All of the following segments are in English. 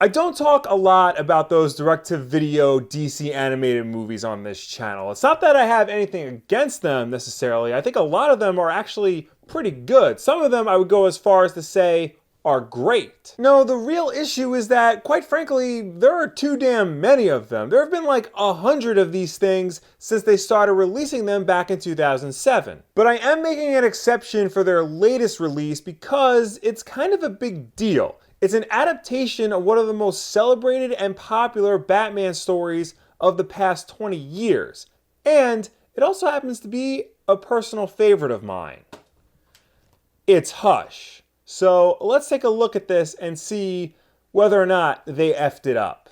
I don't talk a lot about those direct-to-video DC animated movies on this channel. It's not that I have anything against them necessarily. I think a lot of them are actually pretty good. Some of them I would go as far as to say are great. No, the real issue is that, quite frankly, there are too damn many of them. There have been like 100 of these things since they started releasing them back in 2007. But I am making an exception for their latest release because it's kind of a big deal. It's an adaptation of one of the most celebrated and popular Batman stories of the past 20 years. And it also happens to be a personal favorite of mine. It's Hush. So let's take a look at this and see whether or not they effed it up.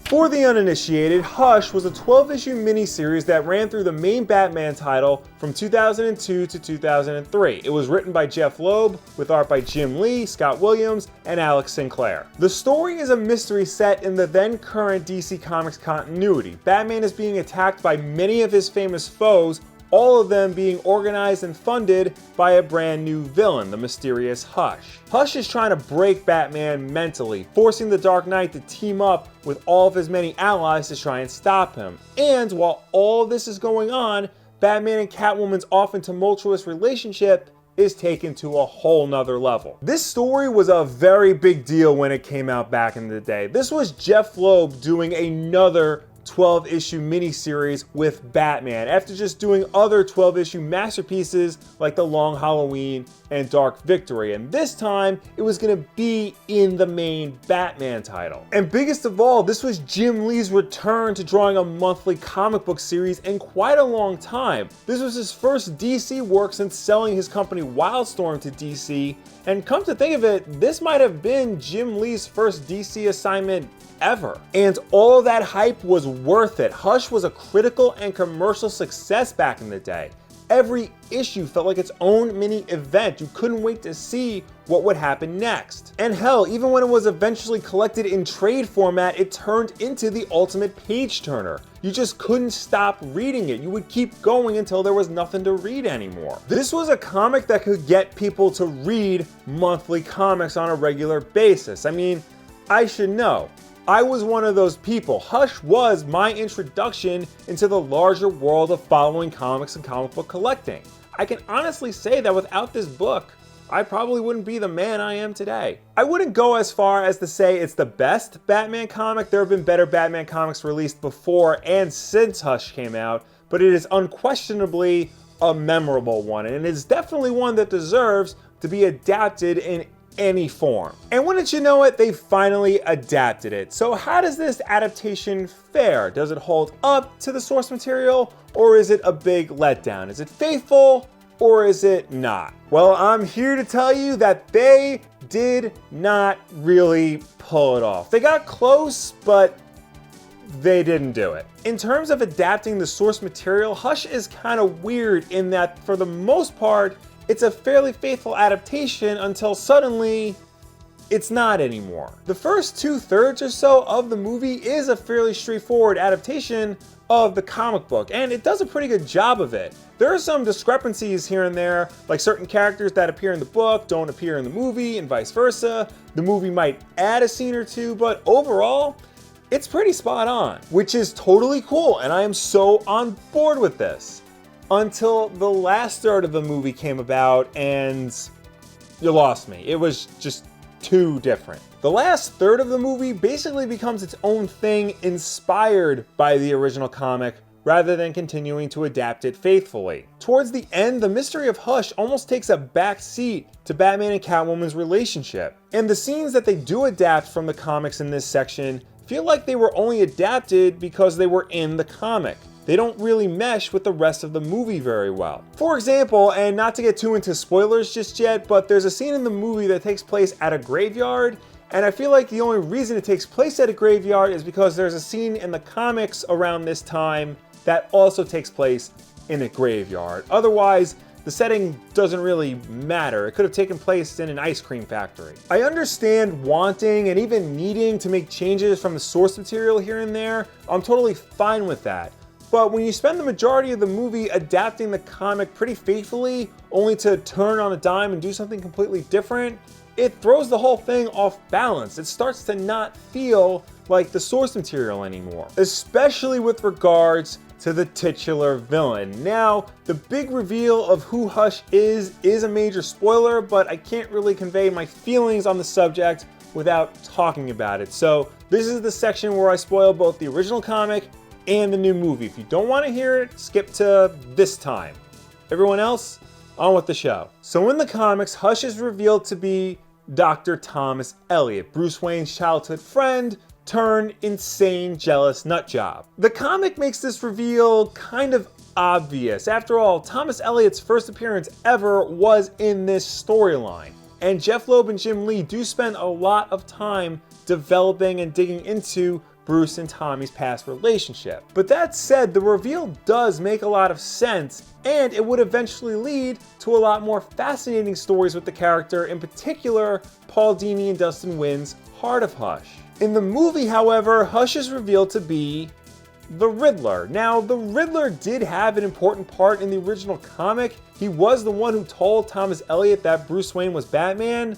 For the uninitiated, Hush was a 12-issue miniseries that ran through the main Batman title from 2002 to 2003. It was written by Jeph Loeb, with art by Jim Lee, Scott Williams, and Alex Sinclair. The story is a mystery set in the then-current DC Comics continuity. Batman is being attacked by many of his famous foes, all of them being organized and funded by a brand new villain, the mysterious Hush. Hush is trying to break Batman mentally, forcing the Dark Knight to team up with all of his many allies to try and stop him. And while all this is going on, Batman and Catwoman's often tumultuous relationship is taken to a whole nother level. This story was a very big deal when it came out back in the day. This was Jeph Loeb doing another 12-issue miniseries with Batman after just doing other 12-issue masterpieces like The Long Halloween and Dark Victory, and this time it was going to be in the main Batman title. And biggest of all, this was Jim Lee's return to drawing a monthly comic book series in quite a long time. This was his first DC work since selling his company Wildstorm to DC, and come to think of it, this might have been Jim Lee's first DC assignment ever. And all of that hype was worth it. Hush was a critical and commercial success back in the day. Every issue felt like its own mini event. You couldn't wait to see what would happen next. And hell, even when it was eventually collected in trade format, it turned into the ultimate page turner. You just couldn't stop reading it. You would keep going until there was nothing to read anymore. This was a comic that could get people to read monthly comics on a regular basis. I mean, I should know. I was one of those people. Hush was my introduction into the larger world of following comics and comic book collecting. I can honestly say that without this book, I probably wouldn't be the man I am today. I wouldn't go as far as to say it's the best Batman comic. There have been better Batman comics released before and since Hush came out, but it is unquestionably a memorable one, and it is definitely one that deserves to be adapted in any form. And wouldn't you know it, they finally adapted it. So how does this adaptation fare? Does it hold up to the source material, or is it a big letdown? Is it faithful, or is it not? Well, I'm here to tell you that they did not really pull it off. They got close, but they didn't do it. In terms of adapting the source material, Hush is kind of weird in that for the most part, it's a fairly faithful adaptation until suddenly it's not anymore. The first 2/3 or so of the movie is a fairly straightforward adaptation of the comic book, and it does a pretty good job of it. There are some discrepancies here and there, like certain characters that appear in the book don't appear in the movie and vice versa. The movie might add a scene or two, but overall, it's pretty spot on, which is totally cool, and I am so on board with this. Until the last third of the movie came about and you lost me. It was just too different. The last third of the movie basically becomes its own thing inspired by the original comic rather than continuing to adapt it faithfully. Towards the end, the mystery of Hush almost takes a back seat to Batman and Catwoman's relationship. And the scenes that they do adapt from the comics in this section feel like they were only adapted because they were in the comic. They don't really mesh with the rest of the movie very well. For example, and not to get too into spoilers just yet, but there's a scene in the movie that takes place at a graveyard, and I feel like the only reason it takes place at a graveyard is because there's a scene in the comics around this time that also takes place in a graveyard. Otherwise, the setting doesn't really matter. It could have taken place in an ice cream factory. I understand wanting and even needing to make changes from the source material here and there. I'm totally fine with that. But when you spend the majority of the movie adapting the comic pretty faithfully, only to turn on a dime and do something completely different, it throws the whole thing off balance. It starts to not feel like the source material anymore, especially with regards to the titular villain. Now, the big reveal of who Hush is a major spoiler, but I can't really convey my feelings on the subject without talking about it. So this is the section where I spoil both the original comic and the new movie. If you don't want to hear it, skip to this time. Everyone else, on with the show. So in the comics, Hush is revealed to be Dr. Thomas Elliot, Bruce Wayne's childhood friend turned insane, jealous nutjob. The comic makes this reveal kind of obvious. After all, Thomas Elliot's first appearance ever was in this storyline. And Jeph Loeb and Jim Lee do spend a lot of time developing and digging into Bruce and Tommy's past relationship. But that said, the reveal does make a lot of sense, and it would eventually lead to a lot more fascinating stories with the character, in particular, Paul Dini and Dustin Nguyen's Heart of Hush. In the movie, however, Hush is revealed to be the Riddler. Now, the Riddler did have an important part in the original comic. He was the one who told Thomas Elliot that Bruce Wayne was Batman,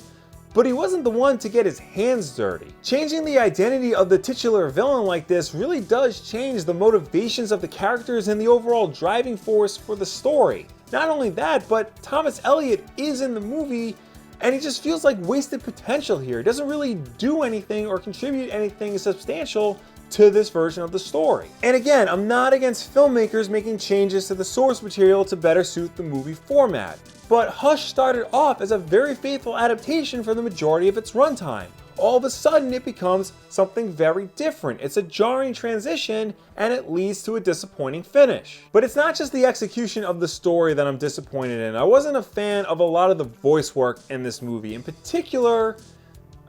but he wasn't the one to get his hands dirty. Changing the identity of the titular villain like this really does change the motivations of the characters and the overall driving force for the story. Not only that, but Thomas Elliot is in the movie, and he just feels like wasted potential here. He doesn't really do anything or contribute anything substantial to this version of the story. And again, I'm not against filmmakers making changes to the source material to better suit the movie format, but Hush started off as a very faithful adaptation for the majority of its runtime. All of a sudden, it becomes something very different. It's a jarring transition, and it leads to a disappointing finish. But it's not just the execution of the story that I'm disappointed in. I wasn't a fan of a lot of the voice work in this movie. In particular,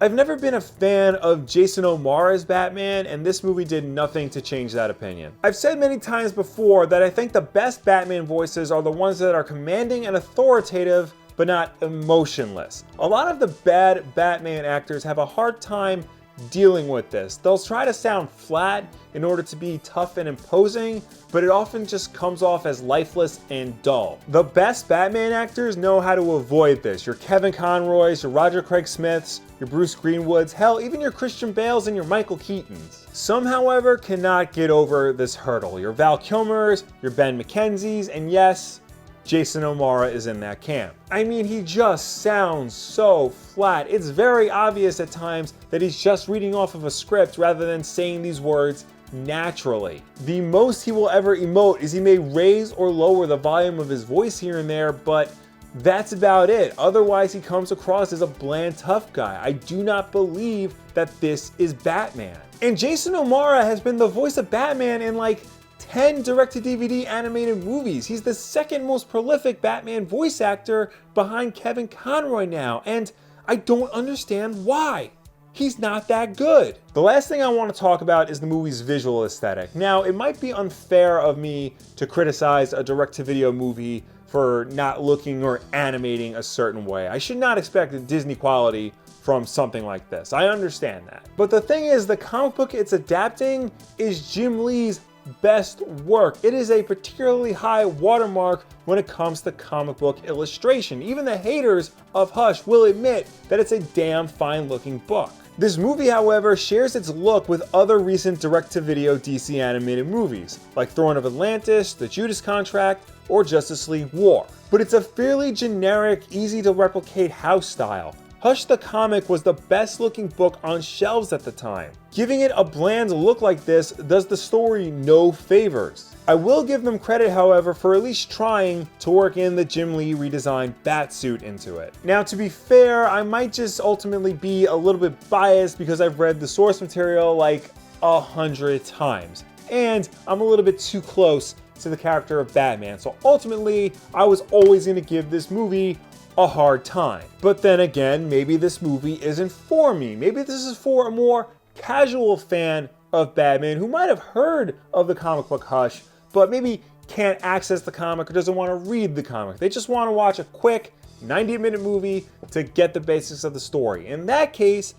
I've never been a fan of Jason O'Mara's Batman, and this movie did nothing to change that opinion. I've said many times before that I think the best Batman voices are the ones that are commanding and authoritative, but not emotionless. A lot of the bad Batman actors have a hard time dealing with this. They'll try to sound flat in order to be tough and imposing, but it often just comes off as lifeless and dull. The best Batman actors know how to avoid this. Your Kevin Conroys, your Roger Craig Smiths, your Bruce Greenwoods, hell, even your Christian Bales and your Michael Keatons. Some, however, cannot get over this hurdle. Your Val Kilmers, your Ben McKenzies, and yes, Jason O'Mara is in that camp. I mean, he just sounds so flat. It's very obvious at times that he's just reading off of a script rather than saying these words naturally. The most he will ever emote is he may raise or lower the volume of his voice here and there, but that's about it. Otherwise, he comes across as a bland, tough guy. I do not believe that this is Batman. And Jason O'Mara has been the voice of Batman in like 10 direct-to-DVD animated movies. He's the second most prolific Batman voice actor behind Kevin Conroy now, and I don't understand why. He's not that good. The last thing I want to talk about is the movie's visual aesthetic. Now, it might be unfair of me to criticize a direct-to-video movie for not looking or animating a certain way. I should not expect a Disney quality from something like this. I understand that. But the thing is, the comic book it's adapting is Jim Lee's best work. It is a particularly high watermark when it comes to comic book illustration. Even the haters of Hush will admit that it's a damn fine looking book. This movie, however, shares its look with other recent direct-to-video DC animated movies, like Throne of Atlantis, The Judas Contract, or Justice League War. But it's a fairly generic, easy to replicate house style. Hush the comic was the best looking book on shelves at the time. Giving it a bland look like this does the story no favors. I will give them credit, however, for at least trying to work in the Jim Lee redesigned Batsuit into it. Now, to be fair, I might just ultimately be a little bit biased because I've read the source material like 100 times, and I'm a little bit too close to the character of Batman, so ultimately, I was always going to give this movie a hard time. But then again, maybe this movie isn't for me. Maybe this is for a more casual fan of Batman who might have heard of the comic book Hush, but maybe can't access the comic or doesn't want to read the comic. They just want to watch a quick 90-minute movie to get the basics of the story. In that case,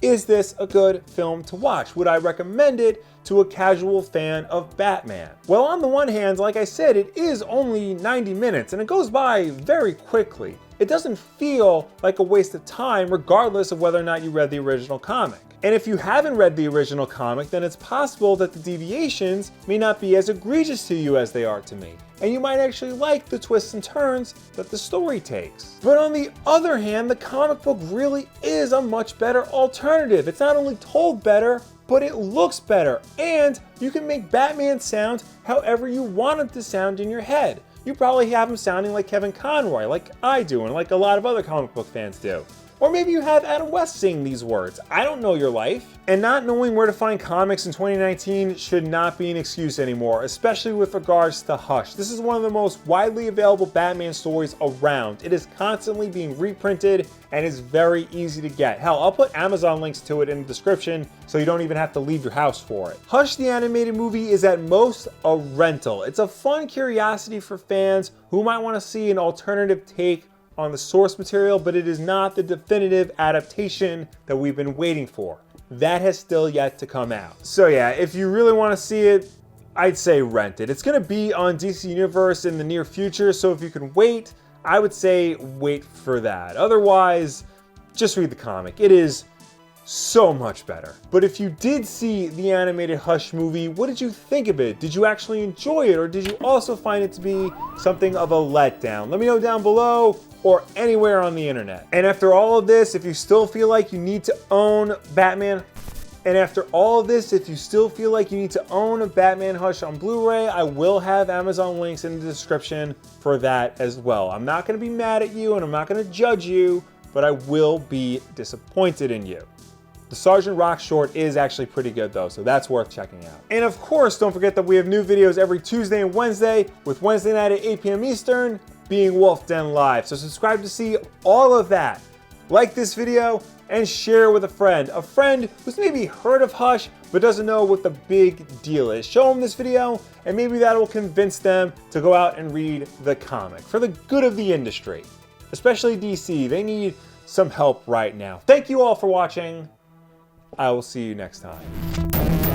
Is this a good film to watch? Would I recommend it to a casual fan of Batman? Well, on the one hand, like I said, it is only 90 minutes and it goes by very quickly. It doesn't feel like a waste of time regardless of whether or not you read the original comic. And if you haven't read the original comic, then it's possible that the deviations may not be as egregious to you as they are to me. And you might actually like the twists and turns that the story takes. But on the other hand, the comic book really is a much better alternative. It's not only told better, but it looks better. And you can make Batman sound however you want him to sound in your head. You probably have him sounding like Kevin Conroy, like I do, and like a lot of other comic book fans do. Or maybe you have Adam West saying these words. I don't know your life. And not knowing where to find comics in 2019 should not be an excuse anymore, especially with regards to Hush. This is one of the most widely available Batman stories around. It is constantly being reprinted and is very easy to get. Hell, I'll put Amazon links to it in the description so you don't even have to leave your house for it. Hush the animated movie is at most a rental. It's a fun curiosity for fans who might want to see an alternative take on the source material, but it is not the definitive adaptation that we've been waiting for. That has still yet to come out. So yeah, if you really want to see it, I'd say rent it. It's going to be on DC Universe in the near future, so if you can wait, I would say wait for that. Otherwise, just read the comic. It is so much better. But if you did see the animated Hush movie, what did you think of it? Did you actually enjoy it, or did you also find it to be something of a letdown? Let me know down below or anywhere on the internet. And after all of this, if you still feel like you need to own Batman, a Batman Hush on Blu-ray, I will have Amazon links in the description for that as well. I'm not gonna be mad at you and I'm not gonna judge you, but I will be disappointed in you. The Sergeant Rock short is actually pretty good though, so that's worth checking out. And of course, don't forget that we have new videos every Tuesday and Wednesday, with Wednesday night at 8 p.m. Eastern being Wulff Den Live. So subscribe to see all of that. Like this video and share with a friend who's maybe heard of Hush but doesn't know what the big deal is. Show them this video and maybe that will convince them to go out and read the comic for the good of the industry. Especially DC, they need some help right now. Thank you all for watching. I will see you next time.